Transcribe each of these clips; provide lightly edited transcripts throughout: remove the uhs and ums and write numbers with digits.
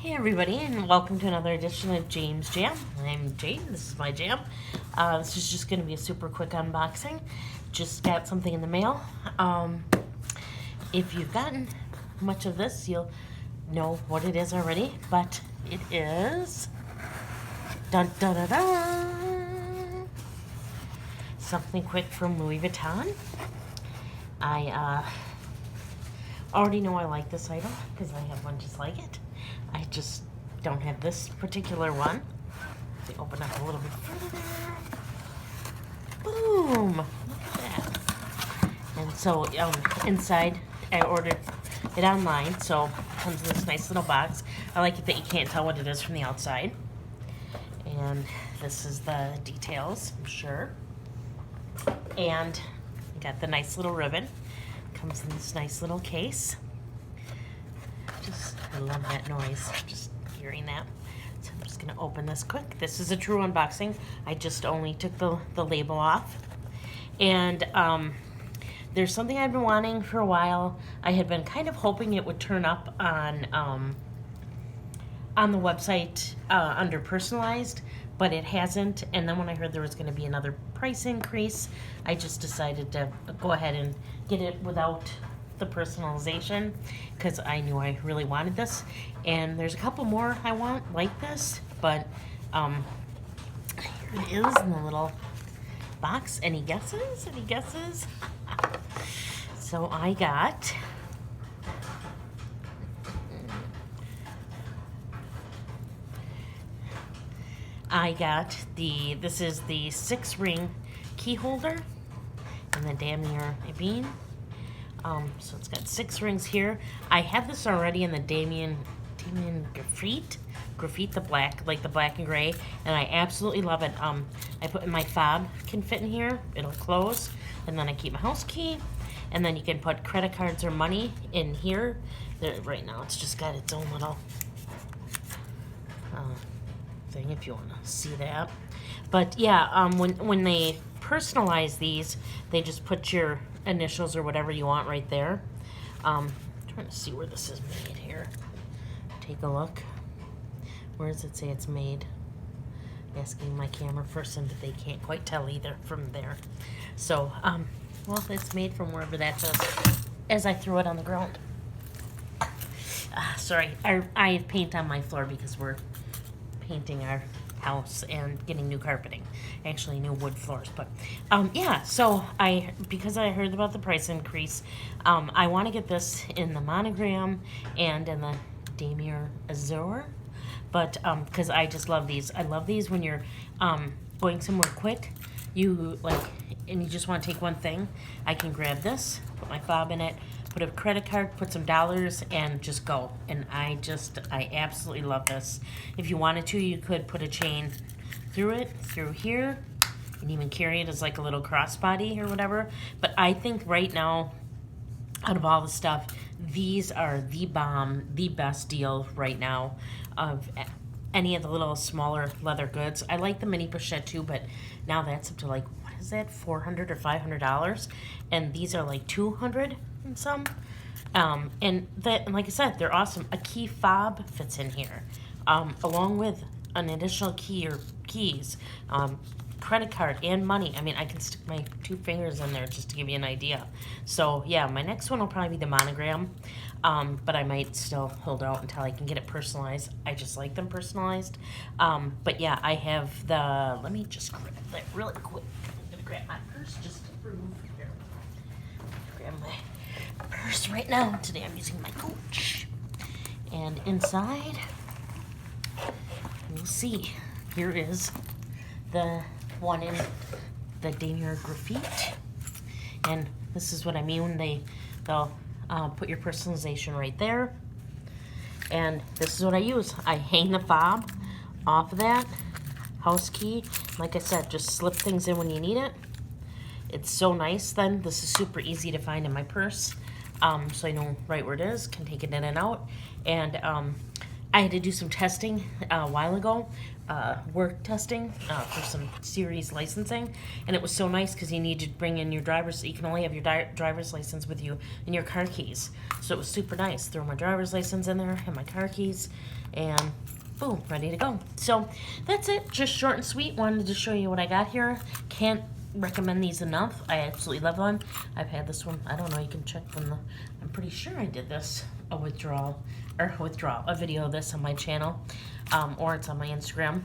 Hey everybody, and welcome to another edition of James Jam. I'm Jane, this is my jam. This is just going to be a super quick unboxing. Just got something in the mail. If you've gotten much of this, you'll know what it is already, but it is... Dun dun dun dun! Something quick from Louis Vuitton. I already know I like this item because I have one just like it. I just don't have this particular one. Let me open up a little bit further. Boom! Look at that. And so inside, I ordered it online, so it comes in this nice little box. I like it that you can't tell what it is from the outside. And this is the details, I'm sure. And you got the nice little ribbon. Comes in this nice little case. I love that noise, just hearing that. So I'm just gonna open this quick. This is a true unboxing. I just only took the label off. And there's something I've been wanting for a while. I had been kind of hoping it would turn up on the website under personalized, but it hasn't. And then when I heard there was gonna be another price increase, I just decided to go ahead and get it without the personalization because I knew I really wanted this. And there's a couple more I want like this, but here it is in the little box. Any guesses? Any guesses? So I got this is the 6-ring key holder and the Damier Ebene. So it's got 6 rings here. I have this already in the Damier Graphite, the black, like the black and gray, and I absolutely love it. I put in my fob, can fit in here, it'll close, and then I keep my house key, and then you can put credit cards or money in here. Right now it's just got its own little thing if you want to see that. But yeah, when they personalize these, they just put your initials or whatever you want right there. Trying to see where this is made here. Take a look. Where does it say it's made? Asking my camera person, but they can't quite tell either from there. So, well, it's made from wherever that is, as I threw it on the ground. Sorry, I have paint on my floor because we're painting our house and getting new carpeting, actually new wood floors. But yeah, so because I heard about the price increase, I want to get this in the monogram and in the Damier Azure, but because I just love these. I love these when you're going somewhere quick, and you just want to take one thing. I can grab this, put my fob in it, put a credit card, put some dollars, and just go. And I absolutely love this. If you wanted to, you could put a chain through here, and even carry it as like a little crossbody or whatever. But I think right now, out of all the stuff, these are the bomb, the best deal right now of any of the little smaller leather goods. I like the mini pochette too, but now that's up to like, what is that, $400 or $500? And these are like $200 and some. And like I said, they're awesome. A key fob fits in here, along with an additional key or keys, credit card, and money. I mean, I can stick my 2 fingers in there just to give you an idea. So yeah, my next one will probably be the monogram, but I might still hold out until I can get it personalized. I just like them personalized. But yeah, I have let me just grab that really quick. I'm gonna grab my purse just to prove. Here. Grab my purse right now. Today I'm using my Coach. And inside, you'll see, here is the one in the Damier Graphite. And this is what I mean when they'll put your personalization right there. And this is what I use. I hang the fob off of that house key. Like I said, just slip things in when you need it. It's so nice then. This is super easy to find in my purse. So I know right where it is, can take it in and out. And I had to do some testing a while ago, work testing for some series licensing, and it was so nice because you need to bring in your driver's. You can only have your driver's license with you and your car keys. So it was super nice. Throw my driver's license in there and my car keys, and boom, ready to go. So that's it. Just short and sweet. Wanted to show you what I got here. Can't recommend these enough. I absolutely love them. I've had this one. I don't know. You can check when the. I'm pretty sure I did this a video of this on my channel, or it's on my Instagram.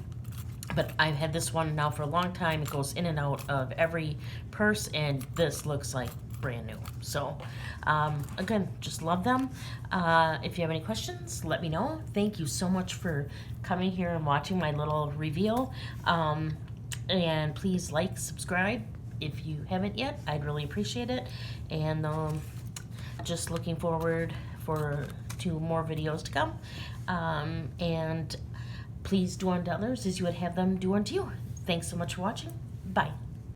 But I've had this one now for a long time. It goes in and out of every purse, and this looks like brand new. So again, just love them. If you have any questions, let me know. Thank you so much for coming here and watching my little reveal. And please like, subscribe if you haven't yet. I'd really appreciate it. And just looking forward to more videos to come. And please do unto others as you would have them do unto you. Thanks so much for watching. Bye.